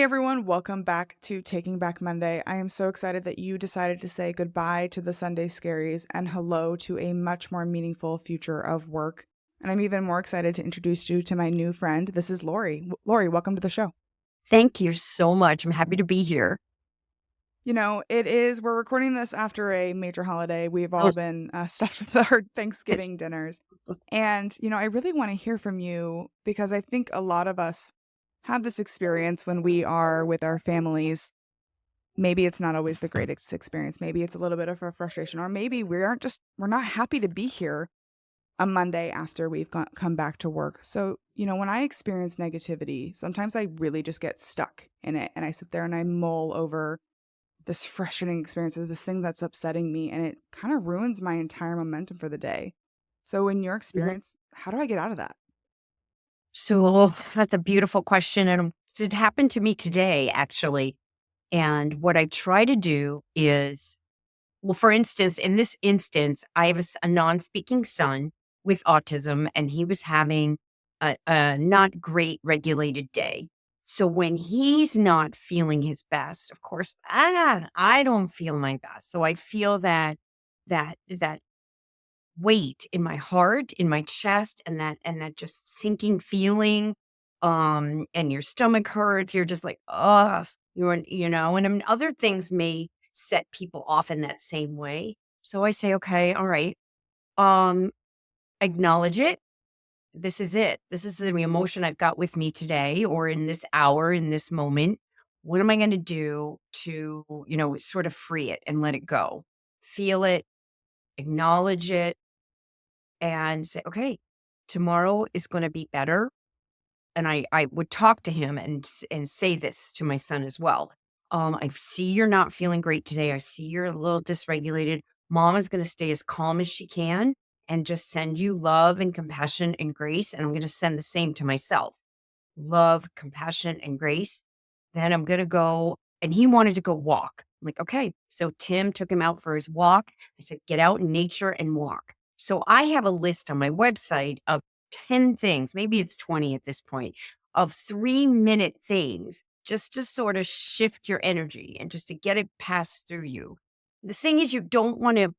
everyone, welcome back to Taking Back Monday. I am so excited that you decided to say goodbye to the Sunday Scaries and hello to a much more meaningful future of work. And I'm even more excited to introduce you to my new friend. This is Laurie. Laurie, welcome to the show. Thank you so much. I'm happy to be here. We're recording this after a major holiday. We've all Oh, been stuffed with our Thanksgiving dinners. And, I really want to hear from you because I think a lot of us have this experience when we are with our families. Maybe it's not always the greatest experience. Maybe it's a little bit of a frustration, or maybe we're not happy to be here a Monday after we've come back to work. So, when I experience negativity, sometimes I really just get stuck in it and I sit there and I mull over this frustrating experience of this thing that's upsetting me, and it kind of ruins my entire momentum for the day. So in your mhm. experience, how do I get out of that? So that's a beautiful question. And it happened to me today, actually. And what I try to do is, well, for instance, in this instance, I have a non speaking son with autism, and he was having a not great regulated day. So when he's not feeling his best, of course, I don't feel my best. So I feel that weight in my heart, in my chest, and that just sinking feeling, and your stomach hurts. You're just like, "Ugh," and I mean, other things may set people off in that same way. So I say, "Okay, all right, um, acknowledge it. This is it. This is the emotion I've got with me today or in this hour, in this moment. What am I gonna do to, sort of free it and let it go? Feel it, acknowledge it, and say, okay, tomorrow is going to be better. And I would talk to him and say this to my son as well. I see you're not feeling great today. I see you're a little dysregulated. Mom is going to stay as calm as she can and just send you love and compassion and grace. And I'm going to send the same to myself, love, compassion, and grace. Then I'm going to go. And he wanted to go walk. I'm like, okay. So Tim took him out for his walk. I said, get out in nature and walk. So I have a list on my website of 10 things, maybe it's 20 at this point, of 3-minute things just to sort of shift your energy and just to get it passed through you. The thing is, you don't want to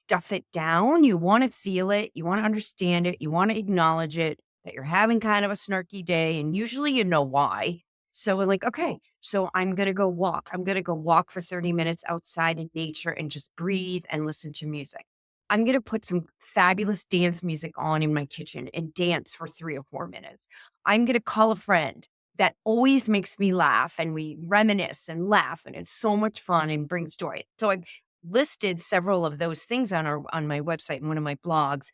stuff it down. You want to feel it. You want to understand it. You want to acknowledge it that you're having kind of a snarky day. And usually you know why. So we're like, okay, so I'm going to go walk. I'm going to go walk for 30 minutes outside in nature and just breathe and listen to music. I'm going to put some fabulous dance music on in my kitchen and dance for 3 or 4 minutes. I'm going to call a friend that always makes me laugh and we reminisce and laugh and it's so much fun and brings joy. So I've listed several of those things on my website and one of my blogs,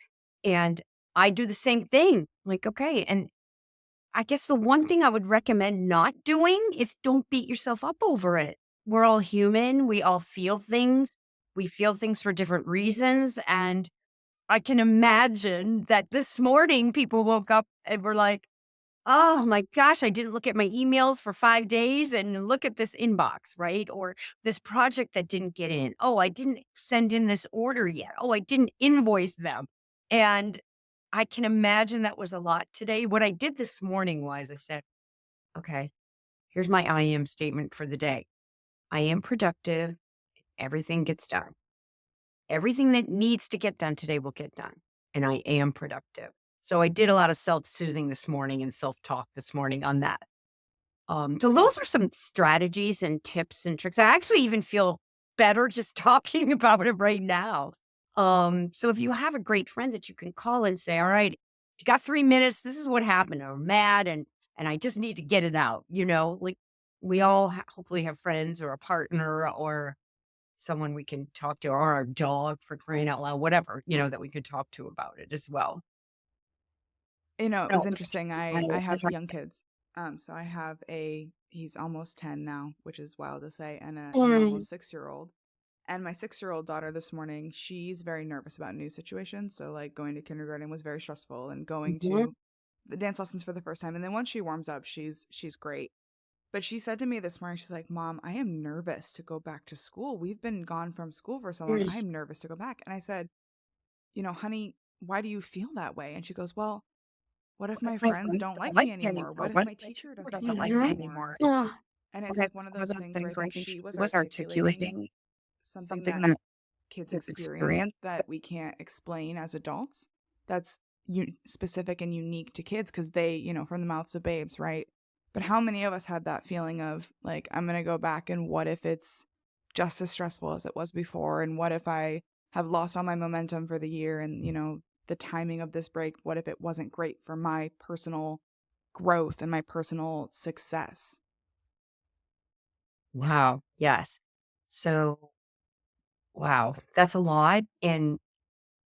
and I do the same thing. Like, okay, and I guess the one thing I would recommend not doing is don't beat yourself up over it. We're all human. We all feel things. We feel things for different reasons. And I can imagine that this morning people woke up and were like, oh my gosh, I didn't look at my emails for 5 days and look at this inbox, right? Or this project that didn't get in. Oh, I didn't send in this order yet. Oh, I didn't invoice them. And I can imagine that was a lot today. What I did this morning was I said, okay, here's my I am statement for the day. I am productive. Everything gets done. Everything that needs to get done today will get done. And I am productive. So I did a lot of self-soothing this morning and self-talk this morning on that. So those are some strategies and tips and tricks. I actually even feel better just talking about it right now. So if you have a great friend that you can call and say, all right, you got 3 minutes, this is what happened. I'm mad and I just need to get it out, like we all hopefully have friends or a partner or someone we can talk to or our dog for crying out loud, whatever, that we could talk to about it as well. It was interesting. I have young kids. So I have he's almost 10 now, which is wild to say, and an almost 6-year-old. And my 6-year-old daughter this morning, she's very nervous about new situations. So like going to kindergarten was very stressful, and going Mhm. to the dance lessons for the first time. And then once she warms up, she's great. But she said to me this morning, she's like, Mom, I am nervous to go back to school. We've been gone from school for so long. I am nervous to go back. And I said, honey, why do you feel that way? And she goes, well, what if my friends don't like me anymore? What if my teacher doesn't like me anymore? And it's Okay. like one of One of those those things where I things where I think think she she was was articulating articulating something something that that kids kids experience experience. that we can't explain as adults. That's specific and unique to kids because they, from the mouths of babes, right? But how many of us had that feeling of like, I'm going to go back and what if it's just as stressful as it was before? And what if I have lost all my momentum for the year and, the timing of this break? What if it wasn't great for my personal growth and my personal success? Wow. Yes. So, wow, that's a lot. And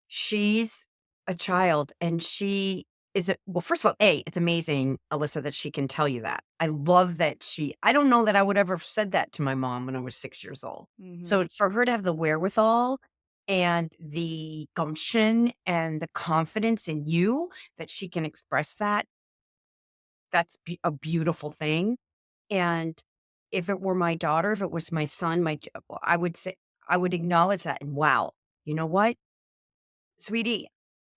she's a child and she is a well, first of all, A, it's amazing, Alyssa, that she can tell you that. I love that I don't know that I would ever have said that to my mom when I was 6 years old. Hmm. So for her to have the wherewithal and the gumption and the confidence in you that she can express that, that's a beautiful thing. And if it were my daughter, if it was my son, I would say I would acknowledge that and wow, you know what? Sweetie,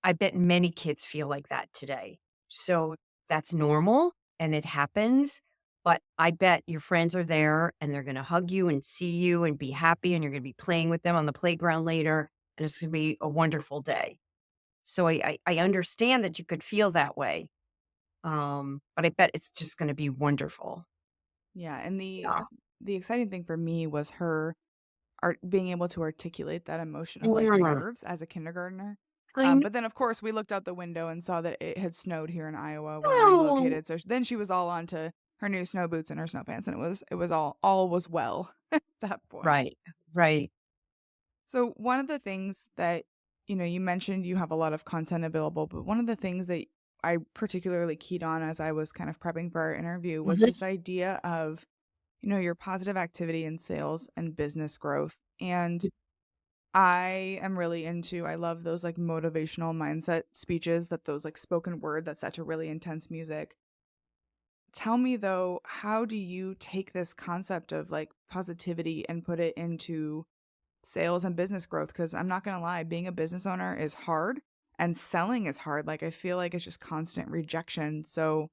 I bet many kids feel like that today. So that's normal and it happens. But I bet your friends are there and they're going to hug you and see you and be happy. And you're going to be playing with them on the playground later. And it's going to be a wonderful day. So I understand that you could feel that way. But I bet it's just going to be wonderful. Yeah. And the, Yeah. the exciting thing for me was her being able to articulate that emotion of like Mm, nerves as a kindergartner. I But then of course we looked out the window and saw that it had snowed here in Iowa where I'm know. located. So then she was all on to her new snow boots and her snow pants, and it was all was well at that point. Right. Right. So one of the things that you mentioned you have a lot of content available, but one of the things that I particularly keyed on as I was kind of prepping for our interview was Mhm. this idea of your positive activity in sales and business growth. And I am really into I love those like motivational mindset speeches that those like spoken word that's such a really intense music. Tell me though, how do you take this concept of like positivity and put it into sales and business growth? Because I'm not going to lie, being a business owner is hard and selling is hard. Like I feel like it's just constant rejection. So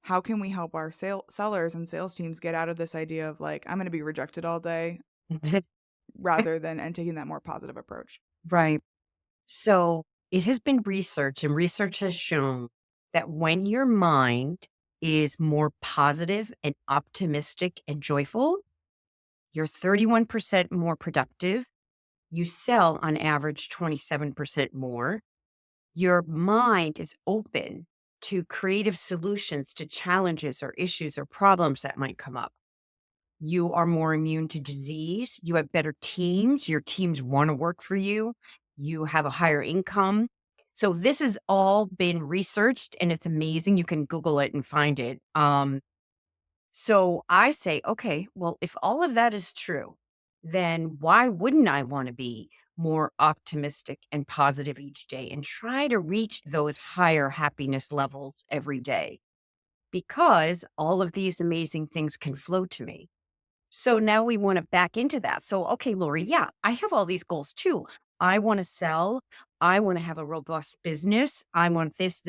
how can we help our sellers and sales teams get out of this idea of like, I'm going to be rejected all day rather than and taking that more positive approach? Right. So it has been researched, and research has shown that when your mind is more positive and optimistic and joyful, you're 31% more productive. You sell on average 27% more. Your mind is open to creative solutions to challenges or issues or problems that might come up. You are more immune to disease. You have better teams. Your teams want to work for you. You have a higher income. So this has all been researched and it's amazing. You can Google it and find it. So I say, okay, well, if all of that is true, then why wouldn't I want to be more optimistic and positive each day and try to reach those higher happiness levels every day? Because all of these amazing things can flow to me. So now we want to back into that. So, okay, Lori, yeah, I have all these goals too. I want to sell. I want to have a robust business. I want this,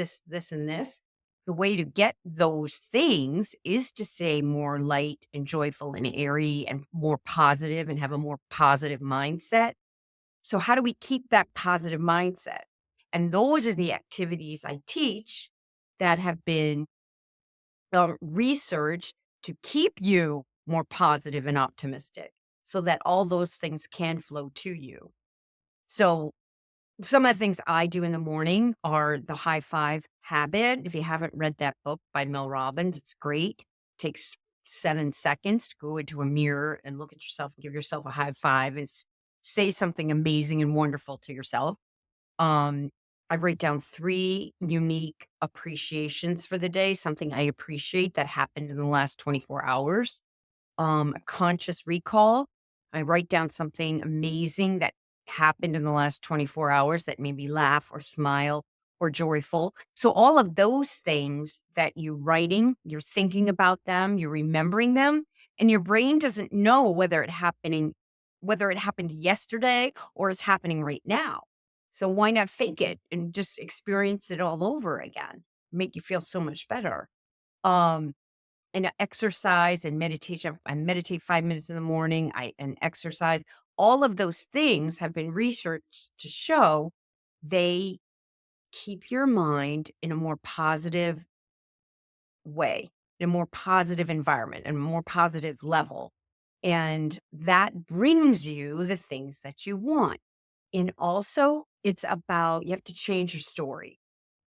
and this. The way to get those things is to say more light and joyful and airy and more positive and have a more positive mindset. So, how do we keep that positive mindset? And those are the activities I teach that have been research to keep you more positive and optimistic so that all those things can flow to you. So, some of the things I do in the morning are the high five habit. If you haven't read that book by Mel Robbins, it's great. Takes 7 seconds to go into a mirror and look at yourself and give yourself a high five and say something amazing and wonderful to yourself. Um, I write down 3 unique appreciations for the day, something I appreciate that happened in the last 24 hours. A conscious recall. I write down something amazing that happened in the last 24 hours that made me laugh or smile or joyful. So all of those things that you're writing, you're thinking about them, you're remembering them, and your brain doesn't know whether it happened yesterday or is happening right now. So why not fake it and just experience it all over again? Make you feel so much better. Um, and exercise and meditation. I meditate 5 minutes in the morning. I and exercise. All of those things have been researched to show they keep your mind in a more positive way, in a more positive environment, and a more positive level. And that brings you the things that you want. And also, it's about you have to change your story.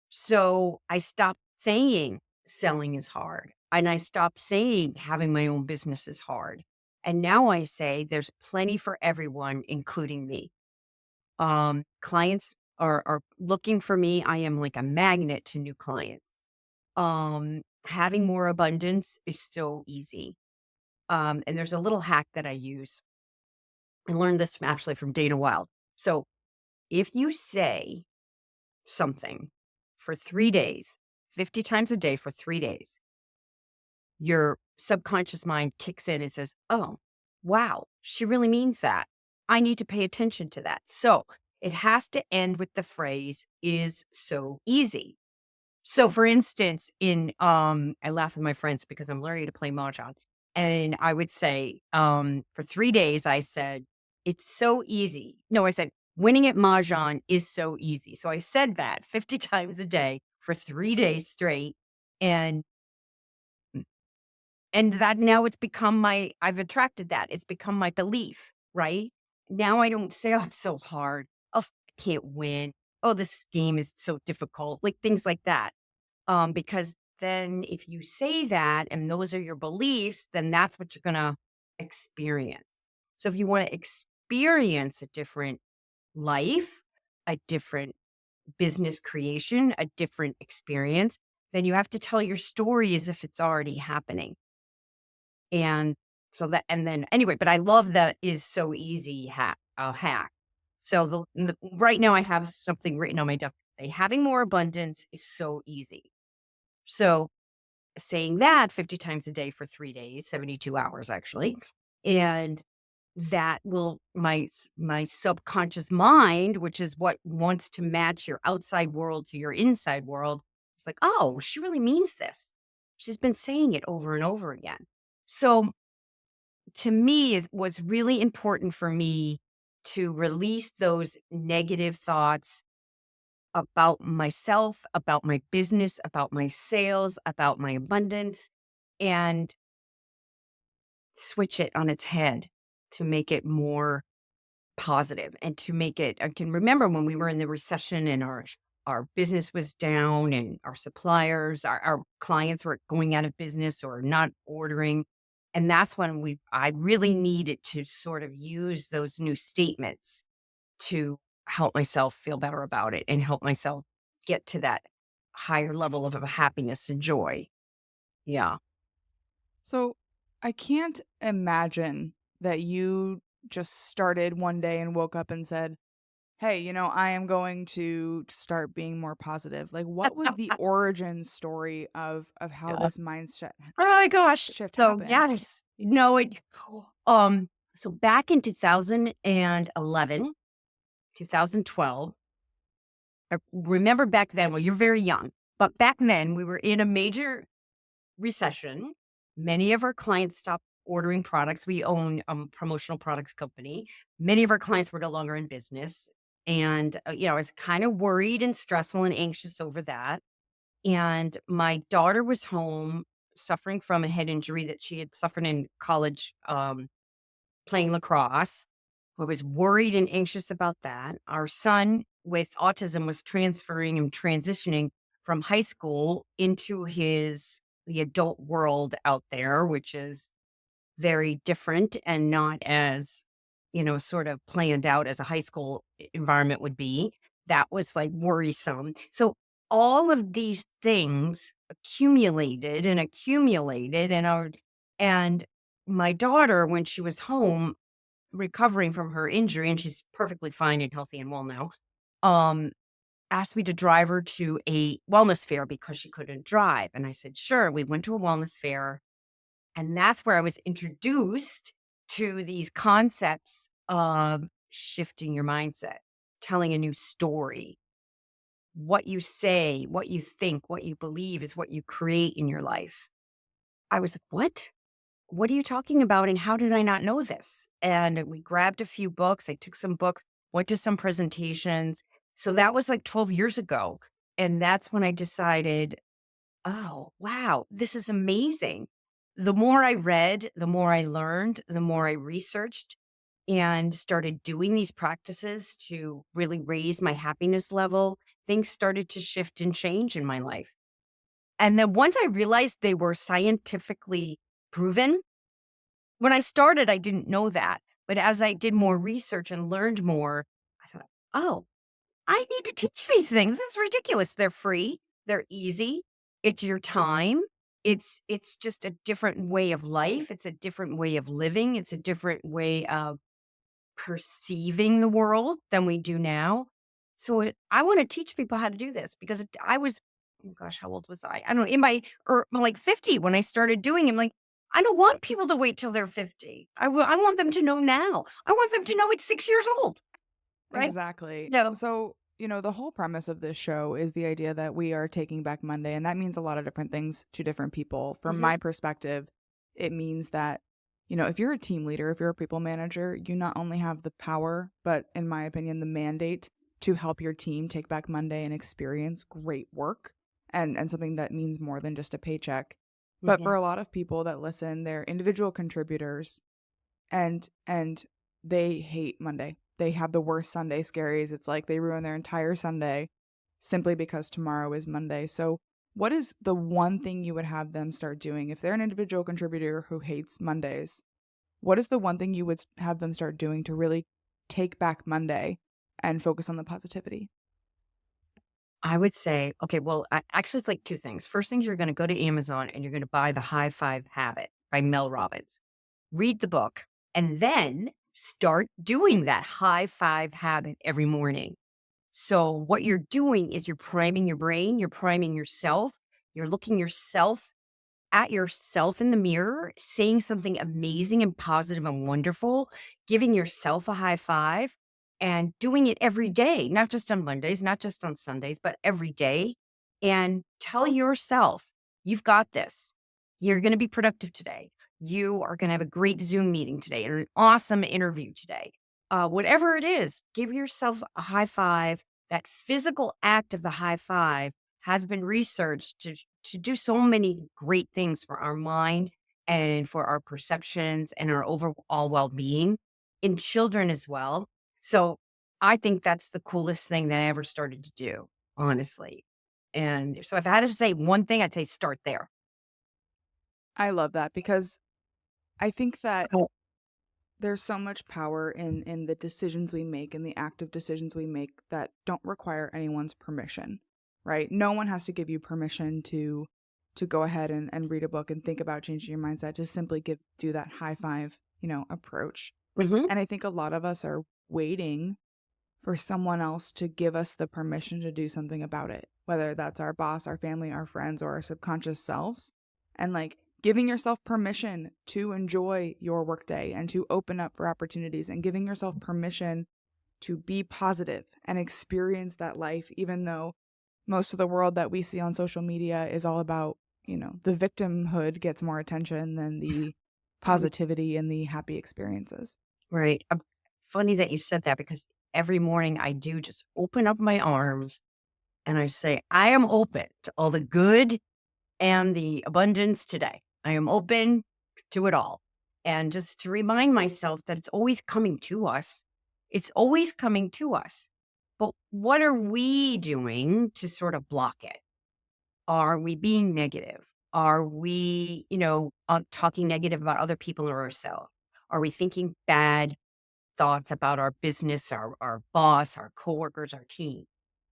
So I stopped saying selling is hard. And I stopped saying having my own business is hard. And now I say there's plenty for everyone, including me. Clients are looking for me. I am like a magnet to new clients. Having more abundance is so easy. And there's a little hack that I use. I learned this actually from Dana Wild. So if you say something for 3 days, 50 times a day for 3 days, your subconscious mind kicks in and says, oh, wow, she really means that. I need to pay attention to that. So it has to end with the phrase is so easy. So for instance, I laugh with my friends because I'm learning to play mahjong. And I would say, for 3 days, I said, it's so easy. No, I said, winning at mahjong is so easy. So I said that 50 times a day for 3 days straight. And and that now it's become I've attracted that. It's become my belief, right? Now I don't say, oh, it's so hard. Oh, I can't win. Oh, this game is so difficult. Like things like that. Because then if you say that and those are your beliefs, then that's what you're going to experience. So if you want to experience a different life, a different business creation, a different experience, then you have to tell your story as if it's already happening. And so that, and then anyway, but I love that is so easy hack. So right now I have something written on my desk. Say, having more abundance is so easy. So saying that 50 times a day for 3 days, 72 hours actually. And that will my subconscious mind, which is what wants to match your outside world to your inside world. It's like, oh, she really means this. She's been saying it over and over again. So to me, it was really important for me to release those negative thoughts about myself, about my business, about my sales, about my abundance, and switch it on its head to make it more positive and to make it I can remember when we were in the recession and our business was down and our suppliers, our clients were going out of business or not ordering. And that's when I really needed to sort of use those new statements to help myself feel better about it and help myself get to that higher level of happiness and joy. Yeah. So I can't imagine that you just started one day and woke up and said, hey, I am going to start being more positive. Like, what was the origin story of how Yeah. this mindset Oh my gosh. shift So happened? yeah, no, um, so back in 2011, 2012, I remember back then, well, you're very young, but back then we were in a major recession. Many of our clients stopped ordering products. We own a promotional products company. Many of our clients were no longer in business. And, I was kind of worried and stressful and anxious over that. And my daughter was home suffering from a head injury that she had suffered in college, playing lacrosse. I was worried and anxious about that. Our son with autism was transferring and transitioning from high school into the adult world out there, which is very different and not as, sort of planned out as a high school environment would be. That was like worrisome. So all of these things accumulated and my daughter, when she was home recovering from her injury, and she's perfectly fine and healthy and well now, um, asked me to drive her to a wellness fair because she couldn't drive. And I said, sure. We went to a wellness fair. And that's where I was introduced to these concepts of shifting your mindset, telling a new story. What you say, what you think, what you believe is what you create in your life. I was like, "What? What are you talking about? And how did I not know this?" And we grabbed a few books. I took some books, went to some presentations. So that was like 12 years ago. And that's when I decided, oh, wow, this is amazing. The more I read, the more I learned, the more I researched and started doing these practices to really raise my happiness level, things started to shift and change in my life. And then once I realized they were scientifically proven, when I started, I didn't know that. But as I did more research and learned more, I thought, oh, I need to teach these things. This is ridiculous. They're free. They're easy. It's your time. It's just a different way of life. It's a different way of living. It's a different way of perceiving the world than we do now. So I want to teach people how to do this because I was, oh gosh, how old was I? I don't know, in my, or like 50 when I started doing it. I'm like, I don't want people to wait till they're 50. I want them to know now. I want them to know it's 6 years old, right? Exactly. No. So, the whole premise of this show is the idea that we are taking back Monday, and that means a lot of different things to different people. From Hmm. my perspective, it means that, if you're a team leader, if you're a people manager, you not only have the power, but in my opinion, the mandate to help your team take back Monday and experience great work and something that means more than just a paycheck. But for Hmm. a lot of people that listen, they're individual contributors and they hate Monday. They have the worst Sunday scaries. It's like they ruin their entire Sunday simply because tomorrow is Monday. So, what is the one thing you would have them start doing if they're an individual contributor who hates Mondays? What is the one thing you would have them start doing to really take back Monday and focus on the positivity? I would say, okay, well, actually, it's like two things. First things, you're going to go to Amazon and you're going to buy The High-Five Habit by Mel Robbins. Read the book and then start doing that high 5 habit every morning. So what you're doing is you're priming your brain, you're priming yourself, you're looking yourself at yourself in the mirror, saying something amazing and positive and wonderful, giving yourself a high five and doing it every day, not just on Mondays, not just on Sundays, but every day. And tell yourself, you've got this. You're going to be productive today. You are going to have a great Zoom meeting today, or an awesome interview today. Whatever it is, give yourself a high five. That physical act of the high five has been researched to do so many great things for our mind and for our perceptions and our overall well-being in children as well. So I think that's the coolest thing that I ever started to do, honestly. And so if I had to say one thing, I'd say start there. I love that because I think that Oh. there's so much power in the decisions we make and the active decisions we make that don't require anyone's permission, right? No one has to give you permission to go ahead and read a book and think about changing your mindset, to simply do that high five, approach. Hmm. And I think a lot of us are waiting for someone else to give us the permission to do something about it, whether that's our boss, our family, our friends, or our subconscious selves. And like giving yourself permission to enjoy your workday and to open up for opportunities and giving yourself permission to be positive and experience that life, even though most of the world that we see on social media is all about, the victimhood gets more attention than the positivity and the happy experiences. Right. Funny that you said that because every morning I do just open up my arms and I say, I am open to all the good and the abundance today. I am open to it all. And just to remind myself that it's always coming to us. It's always coming to us. But what are we doing to sort of block it? Are we being negative? Are we, talking negative about other people or ourselves? Are we thinking bad thoughts about our business, our boss, our coworkers, our team?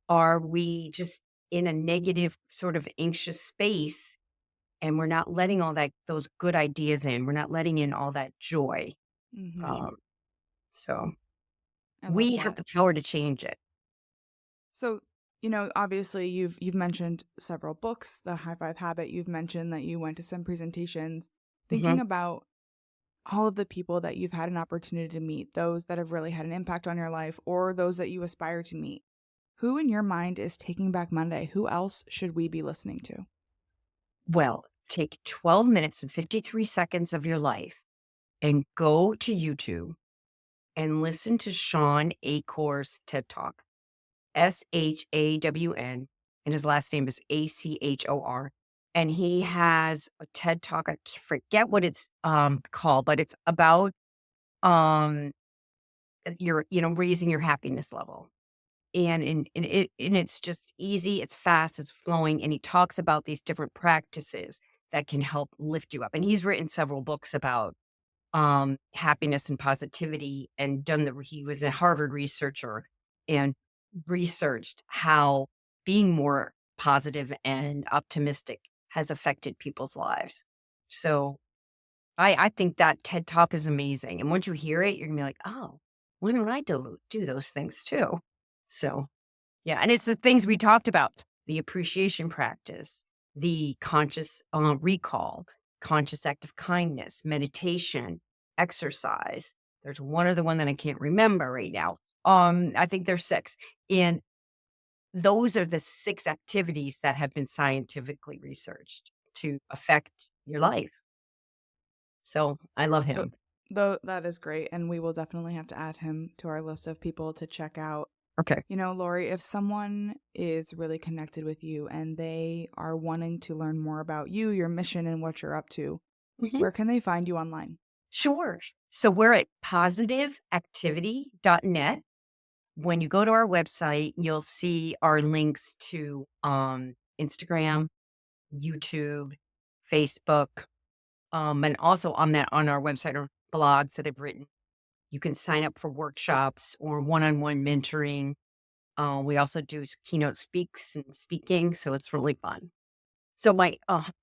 Are we just in a negative, sort of anxious space and we're not letting all those good ideas in? We're not letting in all that joy. Hmm. Um, so I love we have that. the power to change it. So, obviously you've mentioned several books, the High Five Habit, you've mentioned that you went to some presentations. Hmm. Thinking about all of the people that you've had an opportunity to meet, those that have really had an impact on your life or those that you aspire to meet. Who in your mind is taking back Monday? Who else should we be listening to? Well, take 12 minutes and 53 seconds of your life and go to YouTube and listen to Sean Achor's TED Talk, Shawn, and his last name is Achor. And he has a TED Talk. I forget what it's called, but it's about um raising your happiness level. And it's just easy, it's fast, it's flowing, and he talks about these different practices that can help lift you up. And he's written several books about happiness and positivity, and he was a Harvard researcher and researched how being more positive and optimistic has affected people's lives. So I think that TED Talk is amazing. And once you hear it, you're gonna be like, oh, why don't I do those things too? So yeah, and it's the things we talked about, the appreciation practice, the conscious recall, conscious act of kindness, meditation, exercise. There's one other one that I can't remember right now. I think there's six. And those are the six activities that have been scientifically researched to affect your life. So I love Th- him. Though that is great, and we will definitely have to add him to our list of people to check out. Okay. You know, Laurie, if someone is really connected with you and they are wanting to learn more about you, your mission, and what you're up to, Mhm. where can they find you online? Sure. So we're at positiveactivity.net. When you go to our website, you'll see our links to Instagram, YouTube, Facebook, and also on our website are blogs that I've written. You can sign up for workshops or one-on-one mentoring. We also do keynote speaks and speaking, so it's really fun. So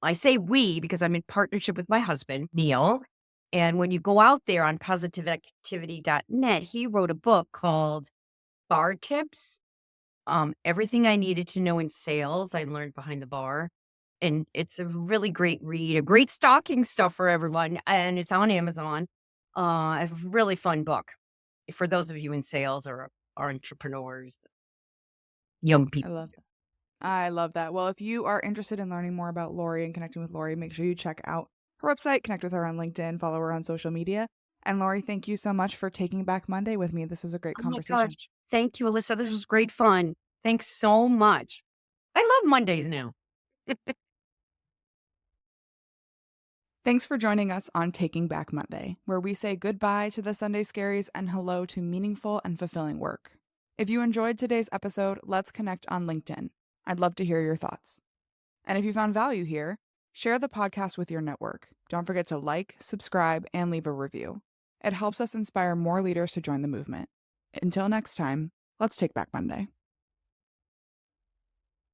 I say we because I'm in partnership with my husband, Neil. And when you go out there on positiveactivity.net, he wrote a book called Bar Tips. Everything I needed to know in sales, I learned behind the bar. And it's a really great read, a great stocking stuff for everyone. And it's on Amazon. A really fun book for those of you in sales or are entrepreneurs, young I people. love that. I love that. Well, if you are interested in learning more about Laurie and connecting with Laurie, make sure you check out her website, connect with her on LinkedIn, follow her on social media. And Laurie, thank you so much for taking back Monday with me. This was a great Oh my conversation. gosh. Thank you, Alyssa. This was great fun. Thanks so much. I love Mondays now. Thanks for joining us on Taking Back Monday, where we say goodbye to the Sunday Scaries and hello to meaningful and fulfilling work. If you enjoyed today's episode, let's connect on LinkedIn. I'd love to hear your thoughts. And if you found value here, share the podcast with your network. Don't forget to like, subscribe, and leave a review. It helps us inspire more leaders to join the movement. Until next time, let's take back Monday.